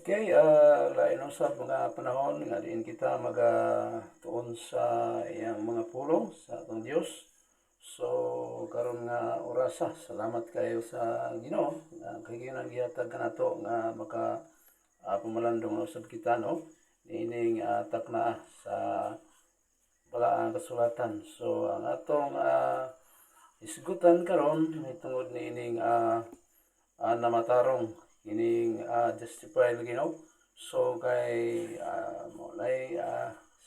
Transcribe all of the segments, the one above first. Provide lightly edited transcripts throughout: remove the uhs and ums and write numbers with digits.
Okay, lain usab mga panahon nga diin kita magatuon sa iyang mga pulong sa atong Dios. So karon nga orasa, salamat kayo sa Ginoo nga kay gihatag kanato nga maka pumalandong na usab kita no niining takna sa balaang kasulatan. So ang atong isgutan karon tungod niining namatarong ining justified Ginoo. So kay molay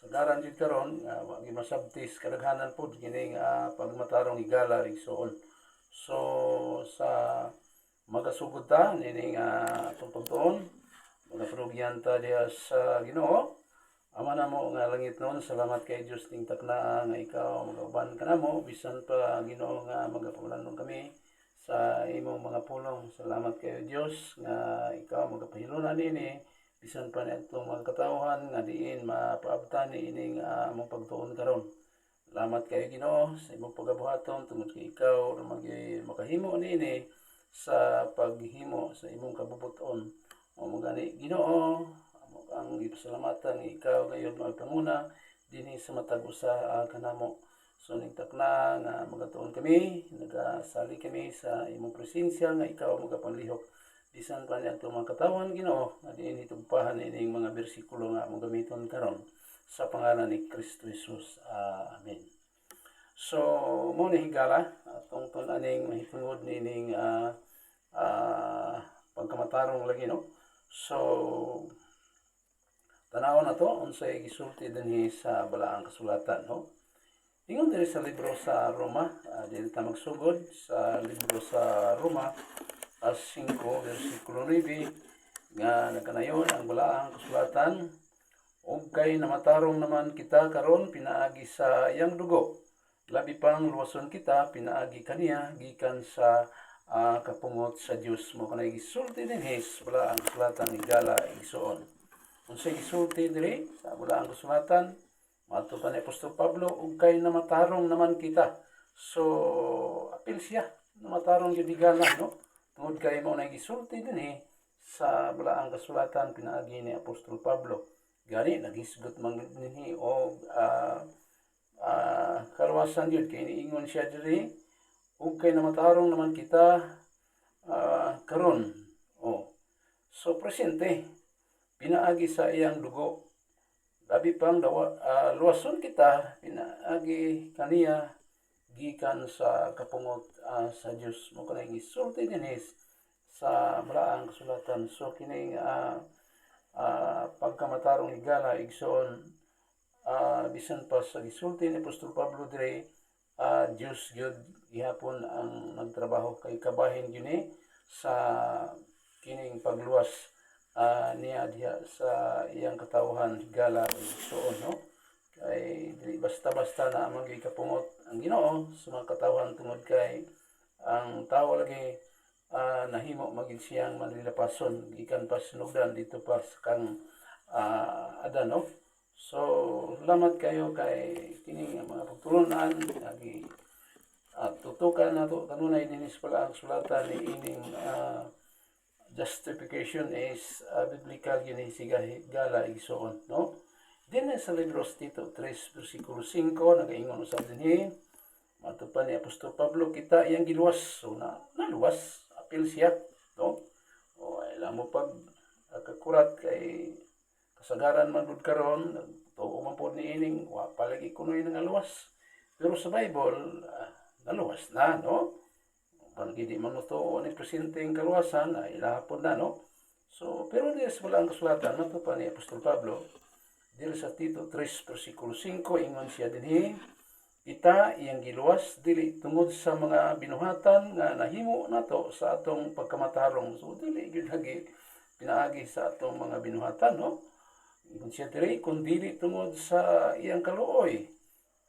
sagaran jud karon wa gyud masabtis kadaghanan pud kining pagmatarong higala igsoon. So sa magasugod ta nining atong pagtuon magaprogyan ta diha sa Ginoo. Ama namo nga langit noon, salamat kay Dios ning takna nga ikaw magauban kanamo bisan pa Ginoo nga magapulanong kami sa imong mga pulong. Salamat kayo Dios nga ikaw magapahilunan nini bisan pa niadtong mga katawhan nga diin mapaabtan ining among pagtuon karon. Salamat kayo Ginoo sa imong pagabuhaton tungod kay ikaw ra makahimo nini sa paghimo sa imong kabubuton. Mao gani Ginoo, amo ang gipasalamatan ikaw gayud magpanguna dinhi sa matag usa kanamo. So nagtakna nga magatuon kami, nagasali kami sa imong presensya nga ikaw magapanlihok bisan pa niya itong mga katawan Ginoo nga diin itugpahan ining mga bersikulo nga among gamiton karon sa pangalan ni Kristo Jesus. Amen. So mo ni higala atong tun-aning mahitungod nining pagkamatarong lagi no. So tanaw na to unsay gisulti dinhi sa balaang kasulatan no. Ingon diri sa libro sa Roma, dili ta magsugod sa libro sa Roma 5 versikulo 9 nga nagkanayon ang balaang kasulatan ug kay namatarong naman kita karon pinaagi sa iyang dugo. Labi pang luwason kita pinaagi kaniya gikan sa kapungot sa Dios. Mo kanay gisulti dinhi sa balaang kasulatan higala igsoon. Unsay gisulti diri sa balaang kasulatan? Mato pa ni Apostol Pablo, ug kay namatarong naman kita. So, apil siya, namatarong yun higala, no? Tungod kay mo na gisulti din sa balaang kasulatan pinaagi ni Apostol Pablo. Gani, naghisgot man dinhi o karawasan yun, kay niingon siya diri, ug kay namatarong naman kita karon. So, presente, pinaagi sa iyang dugo. Labi pang luwason kita pinaagi kaniya gikan sa kapungot sa Dios. Mo kanay gisulti dinhi sa balaang kasulatan. So kining pagkamatarong higala igsoon bisan pa sa gisulti ni Apostol Pablo dire Dios gyud gihapon ang nagtrabaho kay kabahin gyud sa kining pagluwas niya diha sa iyang katawhan higala igsoon no. Kay dili basta-basta na amang gikapungot ang Ginoo sa mga katawhan tungod kay ang tawo lagi nahimo maging siyang manlilapason gikan pa sinugdan dito pa sa kang Adan no. So salamat kayo kay kining mga pagtulunan lagi tutukan nato kanunay dinhi sa balaang sulatan ni ining justification is biblical yun higala igsoon no. Din sa libro Tito 3 versikulo 5 nagaingon usab dinhi matupan ni Apostol Pablo kita iyang giluwas. So naluwas apil siya no. O alam mo pag kakurat kay kasagaran man gud karon tuo man pod niining wa palagi kunoy nga luwas. Pero sa Bible naluwas na no. Pag hindi man ito ni presenteng kaluwasan, ay ilahapon na, no? So, pero dili sa balaang kasulatan, nato pa ni Apostol Pablo, dili sa Tito 3, versikulo 5, ingon siya dinhi, kita iyang giluwas, dili tungod sa mga binuhatan nga nahimo nato sa atong pagkamatarong. So, dili yun lagi pinaagi sa atong mga binuhatan, no? Ingon siya diri, kung dili tungod sa iyang kaluoy,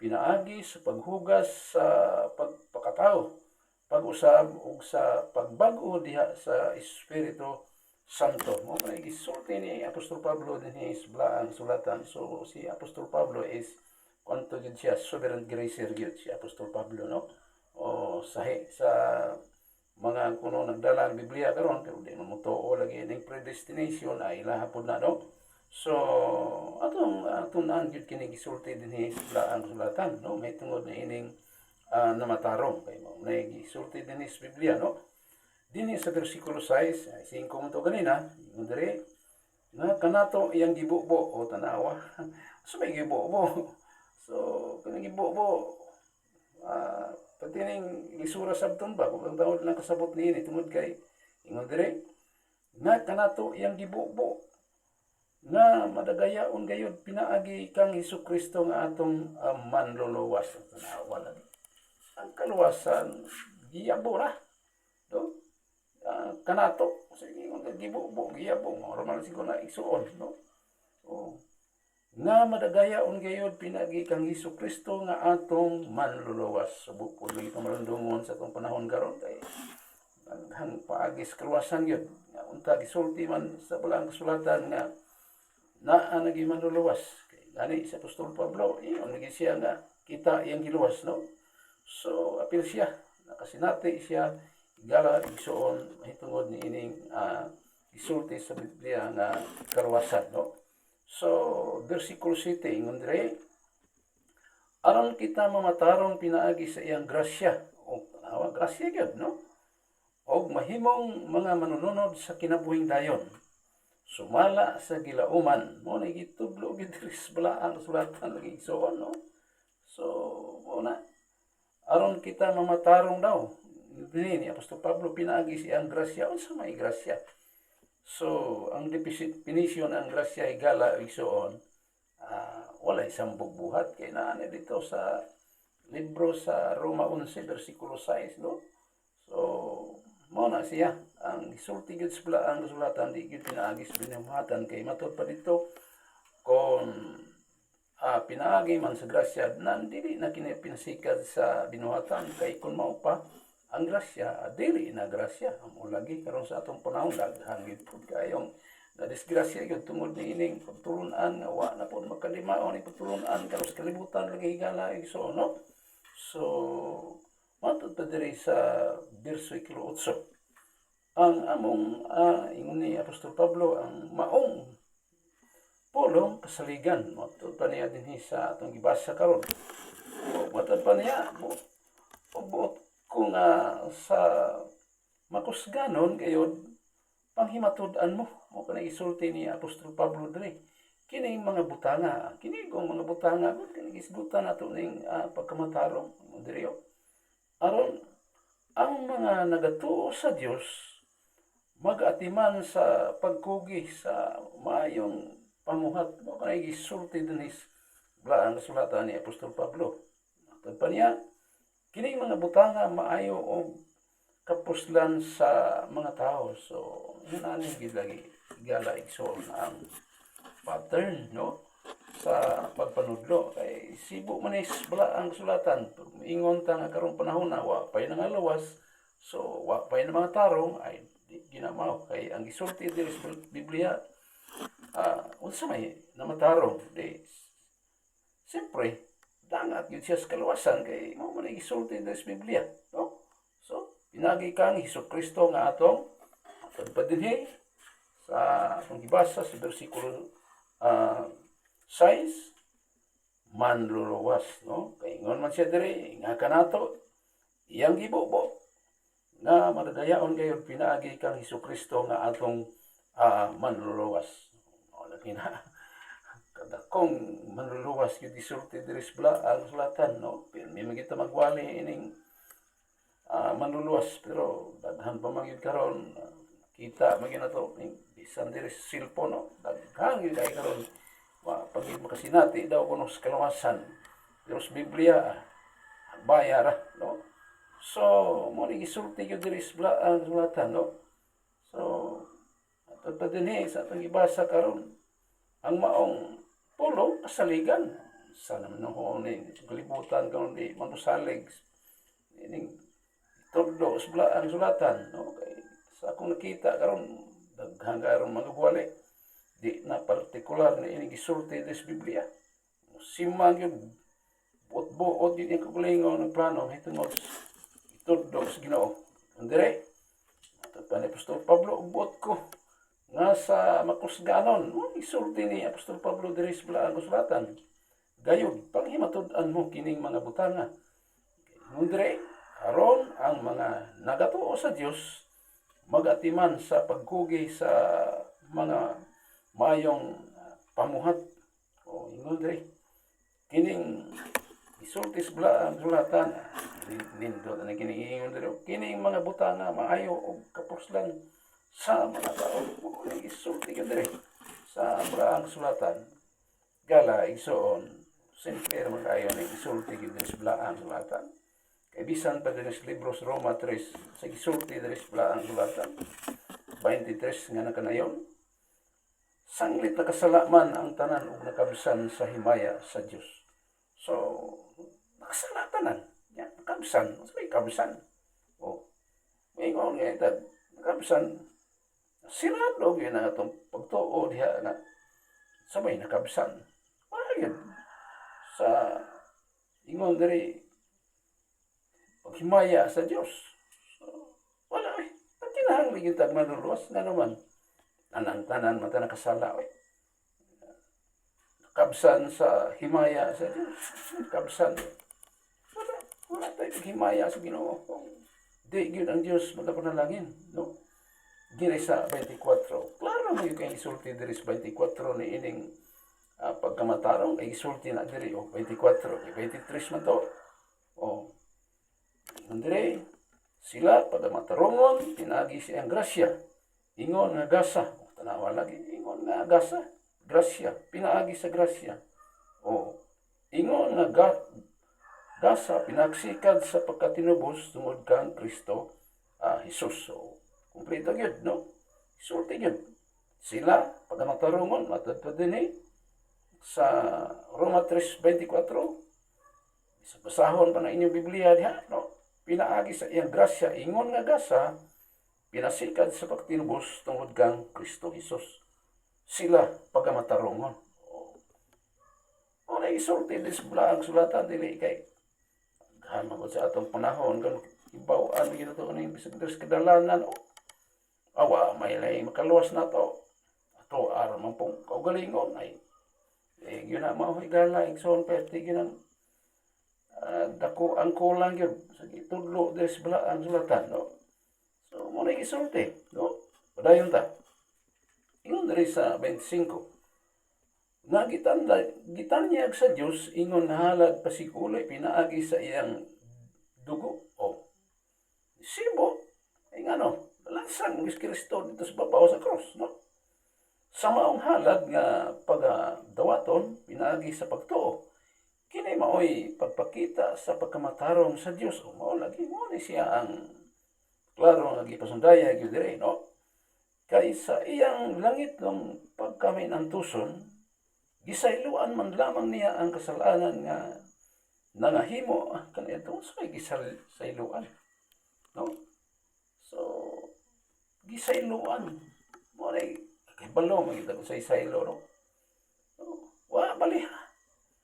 pinaagi sa paghugas sa pagpakatao, pag-usab ug sa pagbag-o diha sa Espiritu Santo. Mo may gisulti ni Apostol Pablo dinhi sa balaang sulatan. So si Apostol Pablo is kanto gid siya sovereign gracer gyud si Apostol Pablo no. O sa mga kuno nagdala ang Biblia karon pero di man mo tuo lagi ning predestination ay ilaha pod na no. So atong naan gyud kini gisulti dinhi sa ang sulatan no, may tungod na ining namatarong kay mo na gisulti dinhi sa Biblia no. Dinhi sa bersikulo 6 ay 5 mo to kanina ingon diri na kanato iyang gibubo o tanawa. So may gibubo. So kanang gibubo pati ning isura sabton ba kung ang tawod lang kasabot niini tungod kay ingon dire nga kanato iyang gibubo nga madagayaon gayud pinaagi kang Hesukristo nga atong manluluwas tanawa lagi ang kaluwasan giyabo ra do kanato sige ingon gibubo giyabo normal siguro na isuon no nga madagayaon gayud pinagi kang Hesukristo nga atong manluluwas. Subok po lagi malundungon sa atong panahon karon kay daghang paagis kaluwasan gyud. Nga unta gisulti man sa balang kasulatan nga naa nagi manluluwas. Kay gani sa Apostol Pablo, iyon lagi siya nga kita iyang giluwas no. So apil siya nakasinati siya igala igsuon mahitungod ni ining gisulti sa Biblia nga kaluwasan no. So, versikulo 7, ingon dire, aron kita mamatarong pinaagi sa iyang grasya, o tanawa, grasya gyud no? O mahimong mga manununod sa kinabuhing dayon, sumala sa gilauman, mo na gitudlo gyud diri sa balaang sulatan lagi igsoon no? So, una, aron kita mamatarong daw, ni Apostol Pablo pinaagi sa iyang grasya, unsa may grasya? So, ang definition ang grasya higala igsoon, wala isang bugbuhat kay naani dito sa libro sa Roma 11 bersikulo 6 no. So, mao na siya ang gisulti gyud sa ang sulatan di gyud pinaagi sa binuhatan kay matud pa dito kung pinaagi man sa grasya nan dili na kini pinasikat sa binuhatan kay kun mao pa ang grasya, dili na grasya. Amo lagi karon sa atong panahon daghang gid pud kayong na disgrasya gyud tungod ni ining pagtulunan nga wa na pud makalimaon ni pagtulunan karon sa kalibutan lagi higala igsoon no. So matud pa diri sa bersikulo 8 ang among ingon ni Apostol Pablo ang maong pulong kasaligan matud pa niya dinhi sa atong gibasa karon. Matud pa niya buot kung sa makusganon gayud panghimatud-an mo kanang isulti ni Apostol Pablo diri kini mga butanga kini kung mga butanga kini gisgutan nato ning pagkamatarong diri aron ang mga nagatuo sa Dios mag-atiman sa pagkugi sa maayong pamuhat mo kanang gisulti dinhi ang sulatan ni Apostol Pablo matud pa niya kining mga butanga maayo og kapuslan sa mga tao. So, yun aning gid lagi igala igsoon ang pattern no sa pagpanudlo kay sibo man is bala ang sulatan ingon ta nga karong panahon na wa pay nangalawas so wa pay na mga tarong ay di ginamaw kay ang gisulti diri sa Biblia unsa may namatarong di siyempre dangat yun siya sa kaluwasan kay mao man gisulti sa Biblia no. So pinagi kang Hesukristo nga atong pagpadinhi sa atong gibasa sa bersikulo 6 manluluwas no kay ingon man siya diri nga kanato iyang gibubo nga madagayaon gayud pinaagi kang Hesukristo nga atong manluluwas mao lagi na kung manluluwas yung disulti diri sa ang sulatan no may magita magwali ining manluluwas pero daghan pa magyud karon kita magina to bisan diri sa cellphone no daghang gyud kay karon pag makasinati daw kuno sa kaluwasan pero sa Biblia bayar no. So mo ni gisulti gyud diri sa ang sulatan no. So ato pa dinhi sa atong gibasa karon ang maong pulong kasaligan sa naman ho ni kalibutan karon di manusalig ining tudlo sa ang sulatan no kay sa akong nakita karon daghang karon mga gwali di na partikular ni ini gisulti sa Biblia simang yung buot-buot yun yung kagulingon ng plano hitungod itudlo sa Ginoo Dire, ato pa ni Apostol Pablo, ubot ko nga sa makusganon, isulti ni Apostol Pablo diri sa balaang kasulatan. Gayud, panghimatud-an mo kining mga butanga. Dire, aron ang mga nagatuo sa Dios magatiman sa pagkugi sa mga mayong pamuhat. O ingon dire, kining isulti sa balaang kasulatan, nindot na kiniingon dire, kining mga butanga maayo og kapuslan sa mga tao. Isulti ko dire sa balaang kasulatan. Gala, igsoon, simple naman kayo na isulti ko dire sa balaang kasulatan. Kay bisan pa dire sa libros Roma 3, sa isulti dire sa balaang kasulatan, 23 nga nakanayon, sanglit na kasalaman ang tanan ug nakabsan sa himaya sa Dios. So, nakasala tanan. Yan, nakabsan. Mas may kabsan. O, may ingon nga itag, nakabsan, sirado yun ang itong pagtuo diha na sabay nakabsan. Wala sa ingon diri paghimaya sa Dios. So, wala eh. Pagkinahangli yung tag manuluwas nga naman. Tanan mata nakasala eh. Kabsan sa himaya sa Dios. Kabsan. Wala tayo paghimaya sa Ginoo. Di yun ang Dios magapanalangin. No? Diri sa 24. Klaro mo yung kay isulti diri sa 24 ni ining pagkamatarong ay isulti na diri o 24. 23 man to. O, diri sila pagkamatarongon pinagi siyang grasya. Ingon nga gasa. Tanawa lagi. Ingon nga gasa. Grasya. Pinaagi sa grasya. O, ingon nga gasa pinagsikad sa pagkatinubos tungod kang Kristo Jesus. So, kumplito yun, no? Isulti yun. Sila, pagkamatarongon, matadto din sa Roma 3:24, sa basahon pa na inyong Biblia diha, no? Pinaagi sa iyang grasya, ingon nga gasa, pinasikad sa pagtinubos tungod kang Kristo Jesus. Sila, pagkamatarongon. O na isulti din sa balaang sulatan, dili kay magod sa atong panahon, kung ibawaan, ginito na yung bisag sa kadalanan, awa, may lay makaluwas na to. Ato, araman pong kaugalingon ay yun na mahigala, igsoon pwede yun ang dako ang kulang yun. Sa itudlo des bala ang sulatan, no? So, muna isulti, no? Padayon ta. Ingon dari sa 25. Na gitanyag sa Diyos, ingon nahalad pasikuloy, pinaagi sa iyang dugo. O, sibo, ay nga no, lansang ng Kristo dito sa babaw sa cross, no? Sa maong halad nga pagdawaton, pinagi sa pagtuo, kini maoy pagpakita sa pagkamatarong sa Dios. O mao lagi mo ni siya ang klaro nga gipasundaya gyud dire, no? Kay sa iyang langit ng pagkaminantuson, gisayloan man lamang niya ang kasalanan nga nangahimo kanito sa gisayloan, no? So, gisayloan mo na kay balo magita ko sa isaylo, no? Wa baliha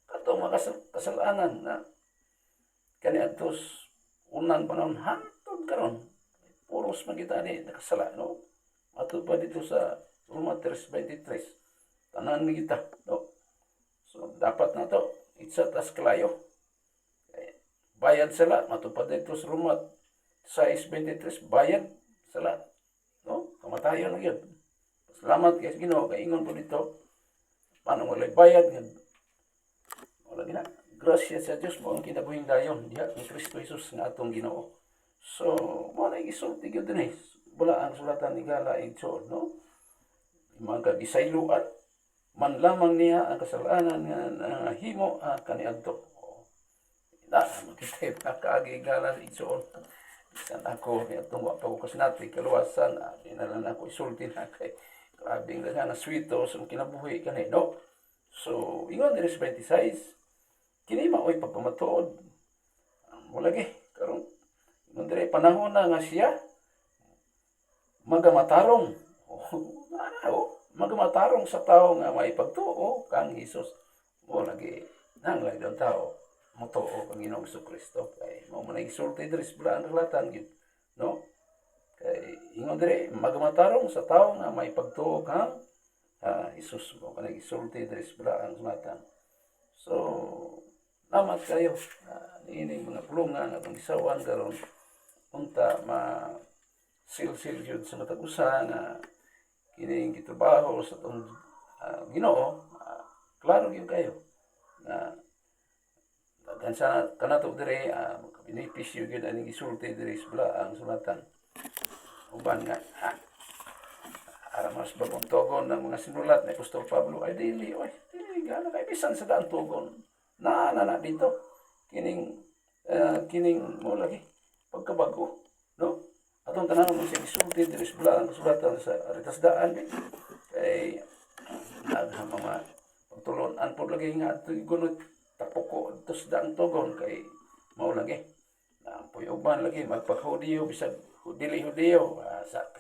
kato mga kasalanan na kaniadtos unang panahon hantod karon puros magita ni nakasala, no? Ato pa dito sa Roma 3:23 tanan ni kita, no? So dapat na to itsa tas kalayo bayad sila matupad dito sa Roma 6:23 bayad sila, no? Kamatayon na yun. Salamat kay Ginoo kay ingon po dito paano walay bayad nga wala gina grasya sa Dios mo ang kinabuhing dayon diha ni Kristo Jesus nga atong Ginoo. So mo na isulti gyud dinhi wala ang sulatan ni Gala igsoon, no? Mga gisayloan man lamang niya ang kasalanan nga nahimo kaniadto. Na makita kaagi Gala igsoon. San ako itong wa pa ko kasinati kaluwasan inalan ako isulti na kay grabing nga na swito sa kinabuhi kanay, no? So ingon diri sa 26 kini maoy pagpamatuod mo lagi karon ingon diri panahon na nga siya magamatarong magamatarong sa tao nga may pagtuo kang Hesus. Mo lagi nang lagi daw tao motuo kang Ginoong Kristo kay mao man isulti diri sa balaang kalatan gyud, no? Kay ingon diri magmatarong sa tawo nga may pagtuo kang Isus mo kanang isulti diri sa balaang sulatan. So namat kayo niining mga pulungan nga atong gisawan karon unta silsil yun sa matag usa nga kining gitrabaho sa atong Ginoo, klaro gyud kayo na daghan sa kanato diri benepisyo gyud ani gisulti diri sa balaang sulatan. Uban nga ara mas bagong tugon ng mga sinulat ni Apostol Pablo ay dili gana kay bisan sa daan tugon na dito kining mo lagi pagkabago, no? Atong tanan mo siya gisulti diri sa balaang sulatan sa aritas daan kay daghang mga pagtulon-an pod lagi nga ato gunot tapoko adto sa daang tugon kay mao lagi naampoy uban lagi magpakhudiyo bisag dili hudiyo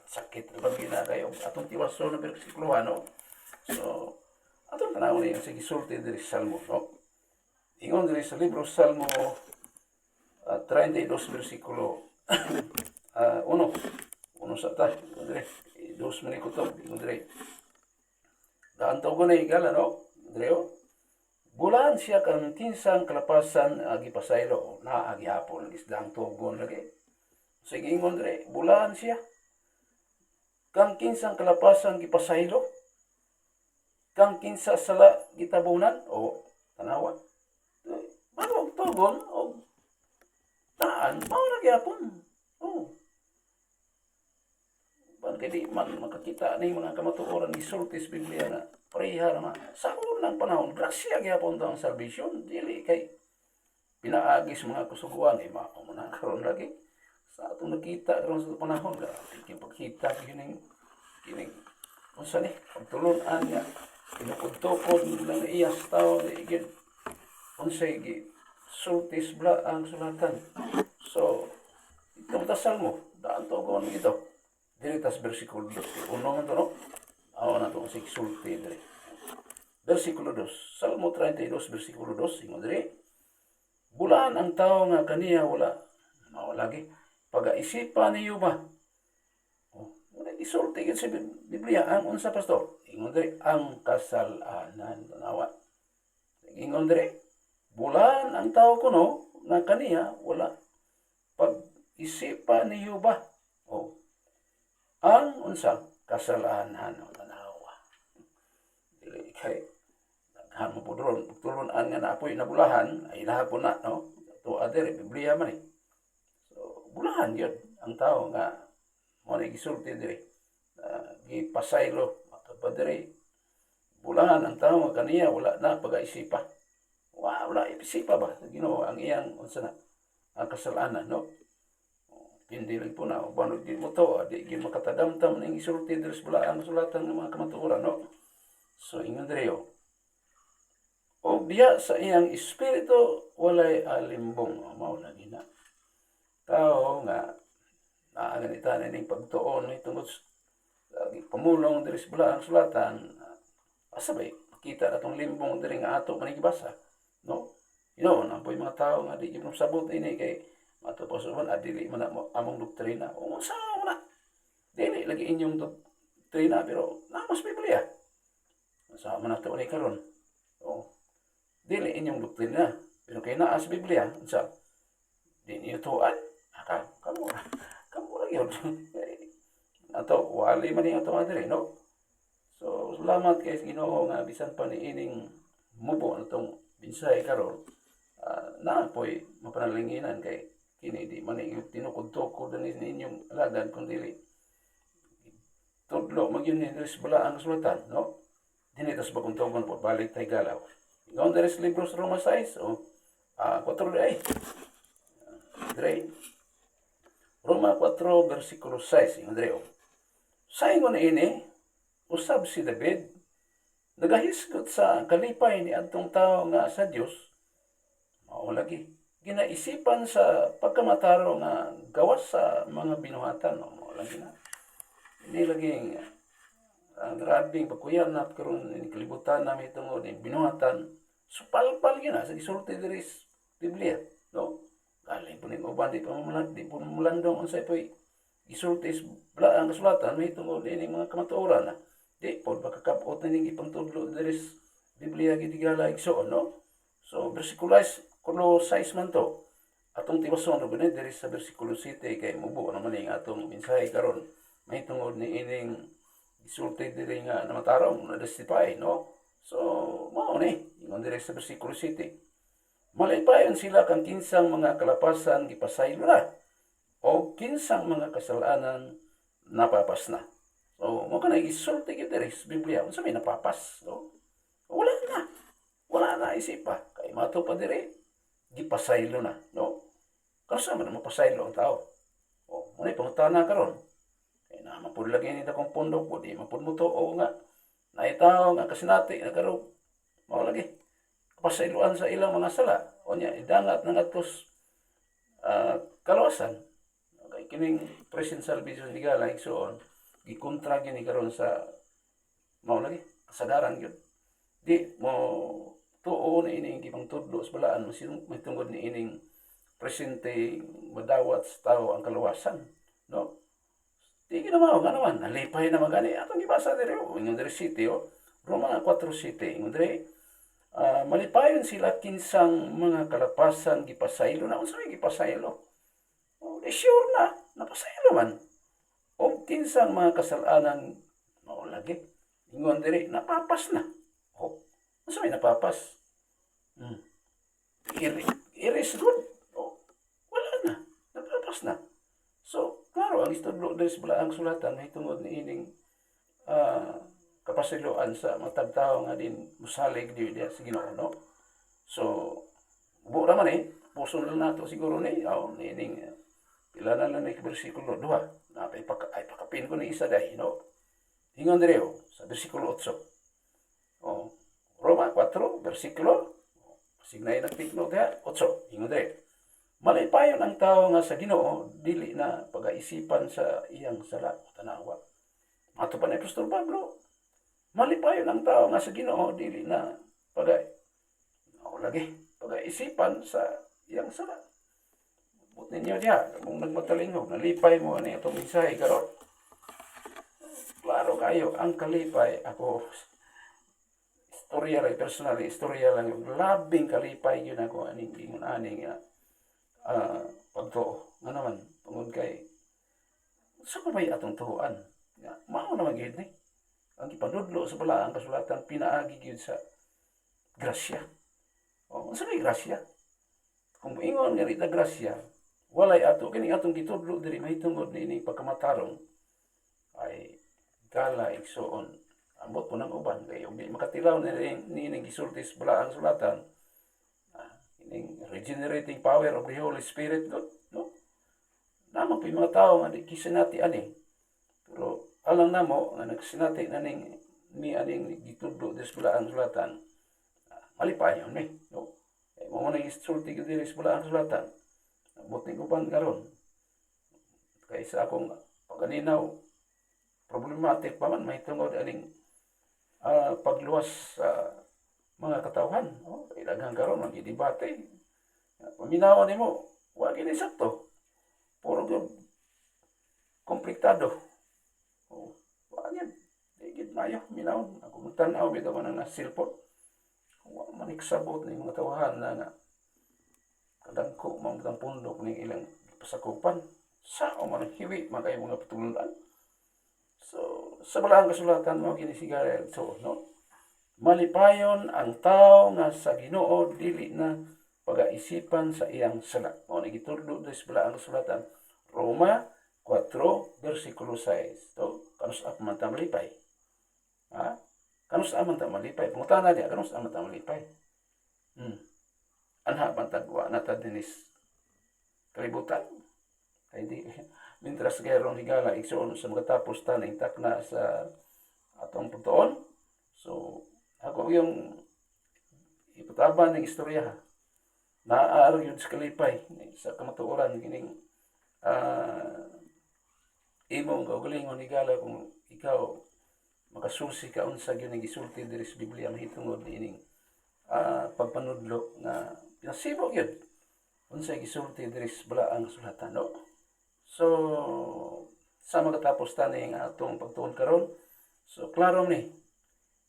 sakit lagi na kayo atong tiwaso na bersikulo no. So atong tanawon ni sige sulti diri sa Salmo, no? Ingon diri sa libro Salmo 32 bersikulo 1 sa ta diri 2 manikutob ingon diri daan tugon na higala, no? Diri bulan siya kang kinsang kalapasan gipasaylo na agihapon isdang tugon lagi. Sige ingon diri bulan siya kang kinsang kalapasan gipasaylo kang kinsa sala gitabunan o tanawa bago tugon o taan mao lagi hapon. Kaya man makakita ni mga kamatuoran ni sultis Biblia na parehara na sa unang panahon grasya gyapon ang salvation dili kay pinaagis mga kusuguan mao man karon lagi sa atong nakita karon sa panahon kay pagkita kining unsa ni pagtulon-an nga kinukod-tukod ng iyas tao gid unsay gi sultis ang sulatan. So itong Salmo daan tugon ito diri tas bersikulo 2 man to, no? Awa na to sig sulti diri bersikulo 2 Salmo 32 bersikulo 2 ingon diri bulan ang tao nga kaniya wala mao lagi pagaisipan niyo ba wala isulti gid sa Biblia ang unsa pastor ingon diri ang kasalanan tanawa ingon diri bulan ang tao kuno nga kaniya wala pag-isipan niyo ba ang unsa kasalanan tanawa dili kay daghan mo pudron tulon-an nga naapoy nabulahan ay lahapon na, no? Tuwa diri Biblia man so bulahan yun ang tao nga mo na gisulti diri gipasaylo matod diri bulahan ang tao nga kaniya wala na pag-aisipa wala isipa ba Ginoo ang iyang unsa na ang kasalanan, no? Hindi rin po na uban di mo to di gid makatadamtam ning isulti diri sa balaang sulatan ng mga kamatuoran, no? So ingon diri o diya sa iyang espiritu walay alimbong mao lagi na tao nga naaganita ning pagtuon ni tungod lagi pamulong diri sa balaang sulatan asabay makita atong limbong diri nga ato manigibasa, no? Nampoy mga tao nga di gid sabot ini kay matapos man dili man among doktrina o unsa man dili lagi inyong doktrina pero namas Biblia sa man nato ni karon dili inyong doktrina pero kay naa sa Biblia unsa di niyo tuan kamo ra gyud ato wali man ni ato adiri, no? So salamat kay Ginoo nga bisan pa niining mubo natong binsay karon na po'y mapanalinginan kay kini di man yung tinukod-tukod na ninyong alagad kung dili tudlo magyun ni sa balaang sulatan, no? Dinitas bagong tugon po balik tay galaw ingon diri sa libro sa Roma 6 4 ay diri Roma 4 bersikulo 6 ingon diri sa ingon ini usab si David nagahisgot sa kalipay ni adtong tawo nga sa Dios mao lagi ginaisipan sa pagkamataro nga gawas sa mga binuhatan, no? Mo lagi na hindi lagi grabing pagkuyan na karon ni kalibutan namin tungod ni binuhatan supalpal gyud na sa gisulti diri Biblia, no? Galing po ning uban di pa mulandong unsay poy gisulti is balaang kasulatan mahitungod ini mga kamatuoran na di pod makakapot na ning ipangtudlo diri sa Biblia gid higala igsoon no. So bersikulas kulo 6 man to. Atong tibason ro gani diri sa bersikulo 7 kay mubo naman ning atong mensahe karon mahitungod ni ining gisulti diri nga namatarong na justify no. So mao ni ingon diri sa bersikulo 7. Malipayon sila kang kinsang mga kalapasan gipasaylo na o kinsang mga kasalanan napapas na. So mo kana gisulti gid diri sa Biblia unsa may napapas no. Wala na. Wala na isipa. Kay mato pa diri, gipasaylo na, no? Kasi man mapasaylo ang tao. O, muna pangutana karon. Kay na mapud lagi ni dakong pundok ko, di mapud mo to o nga. Naitaw nga kasinati na karo. Mao lagi. Pasayloan sa ilang mga sala. O nya idangat ng atos kalawasan. Kay kining present salvation higala igsoon, gikontra gini karon sa mao lagi kasagaran gyud. Di mo tuo na ining gipang tudlo sa balaan may tungod ni ining presente madawat sa tao ang kalawasan no. Di ginamaw nga naman nalipay na magani atong gibasa diri ingon diri city Roma 4:7 ingon diri malipayon sila kinsang mga kalapasan gipasaylo na unsa may gipasaylo di sure na napasaylo man o kinsang mga kasalanan mao lagi ingon diri napapas na. Masa may napapas? Iris good. Oh, wala na. Napapas na. So, klaro, ang istudlo dahil sa balaang sulatan may tungod ni ining kapasiloan sa matag tao nga din musalig di sa Ginoo no. So, buo naman puso lang nato siguro ni ni ining pila na lang ni bersikulo 2 na ay pakapin ko ni isa dahi no. Ingon diri sa bersikulo 8. Roma 4, versikulo, signay ng tikno kaya, 8, ingon diri. Malipayon ang tao nga sa Ginoo dili na pagaisipan sa iyang sala o tanawa. Ato pa ni Apostol Pablo, malipayon ang tao nga sa Ginoo dili na pagaisipan sa iyang sala. But ninyo diha, kung nagmatalingog, nalipay mo ano itong mensahe karon. Klaro kayo, ang kalipay ako istorya lang, personally, istorya lang yung labing kalipay yun ako aning ingon aning pagtuo. Nga naman, tungod kay sa may atong tuhuan. Mao naman gyud ni. Ang ipanudlo sa balaang kasulatan pinaagi gyud sa grasya. O, sa may grasya. Kung ingon nga rita grasya, walay ato kini atong gitudlo diri mahitungod ni pagkamatarong ay gala igsoon ambot po ng uban kay di makatilaw ni gisulti sa balaang sulatan ining regenerating power of the Holy Spirit God no namang po mga tao nga di kisinati ani pero alang namo nga nagsinati na ning ni aning gitudlo sa balaang sulatan malipayon ni no ay mo na gisulti gid diri sa balaang sulatan ambot ning uban karon kaysa akong pagkaninaw problematic pa man mahitungod aning pagluwas sa mga katawhan. Ilagang karon magidebate. Paminawan nimo, wa gini sakto. Puro gyud kompliktado. Wa gyud digid mayo minawon. Ako magtan-aw bitaw man ang cellphone. Wa man iksabot ni mga tawhan na kadagko man ang pundok ning ilang pasakupan. Sa o man hiwi man kay mga patulunan. So, sa balaang kasulatan mo ginisigaran so no. Malipayon ang tao nga sa Ginoo dili na pagaisipan sa iyang sala. Mao ni gitudlo sa balaang kasulatan. Roma 4 versikulo 6. So, kanus man ta malipay. Ha? Kanus man ta malipay. Pangutana dia kanus man ta malipay. Anha man tagwa na ta dinis kalibutan. Kay di mintras gayron higala igsoon sa magatapos ta ning takna sa atong pagtuon. So ako yung ipataban ng istorya naaaro yun sa kalipay sa kamatuoran kining imong kaugalingon higala kung ikaw makasusi ka unsa gyud gisulti diri sa Biblia mahitungod ining pagpanudlo nga pinasibo gyud unsa gisulti diri sa balaang sulatan no. So sa makatapos taning atong pagtuon karon. So klaro ni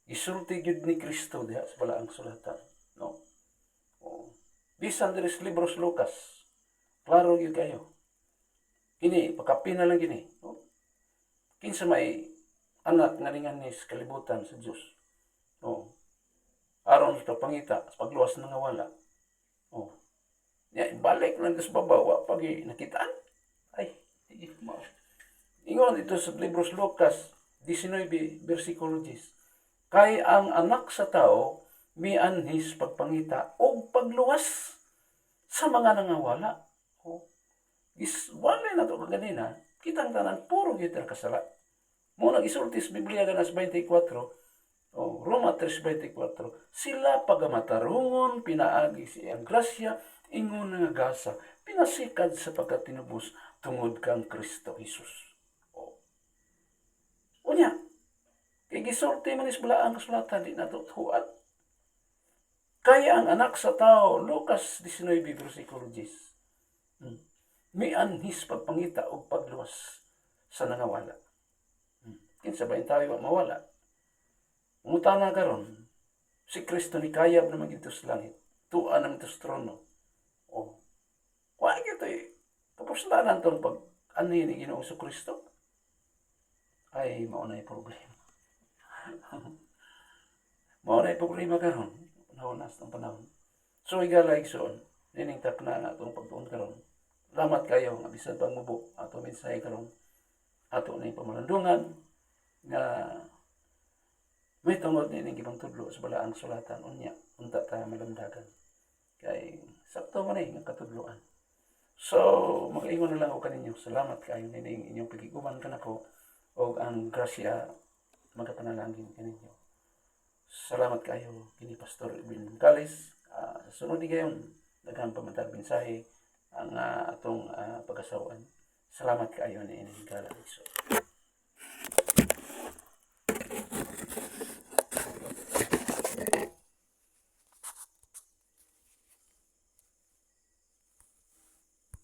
gisulti gyud ni Kristo diha sa balaang sulatan, no? O, bisan diri sa libros Lucas, klaro gyud kayo. Kini pakapin na lang kini, no? Kinsa may anak nga ninganis kalibutan sa Dios. No. Aron sa pangita sa pagluwas ng wala. Oh. Ya balik lang sa babawa pag nakitaan. Ay, di mo. Ingon ito sa libros Lucas 19 bersikulo 10. Kay ang anak sa tao mianhis pagpangita o pagluwas sa mga nangawala. Oh. Wala na to kaganina. Kitang tanan puro gyud kasala. Mo nagisulti sa Biblia ganas 24. Oh, Roma 3:24. Sila pagamatarungon pinaagi siyang grasya ingon nga gasa pinasikad sa pagkatinubos tungod kang Kristo Jesus. Oh. Unya, kay gisulti man is balaang kasulatan di nato tuan. Kaya ang anak sa tao, Lucas 19 bersikulo 10. Mianhis pagpangita o pagluwas sa nangawala. Kinsa ba yung tayo mawala? Umutana karon, si Kristo ni kayab naman ito sa langit. Tuan naman ito sa trono. O, wala ito kapuslanan itong pag-ani ni Ginoong Kristo. Ay, maunay problema. Maunay problema karon. Nahunas ng panahon. So, igala igsoon, niningtak na itong pagtuon karon. Salamat kayo, nga bisan pang mubo, ato mensahe karon. Ato na yung pamalandungan, nga may tungod ni ning ibang tudlo sa balaang sulatan unya unta ta malamdagan kay sakto man nga katudloan. So mag-ingon na lang ako kaninyo, salamat kayo ning inyong pagiguban kanako og ang grasya magapanalangin kaninyo. Salamat kayo kini Pastor Edwin Calis. Sunod di gayon daghang pamatag mensahe ang atong pag-asawan. Salamat kayo ni ining gala.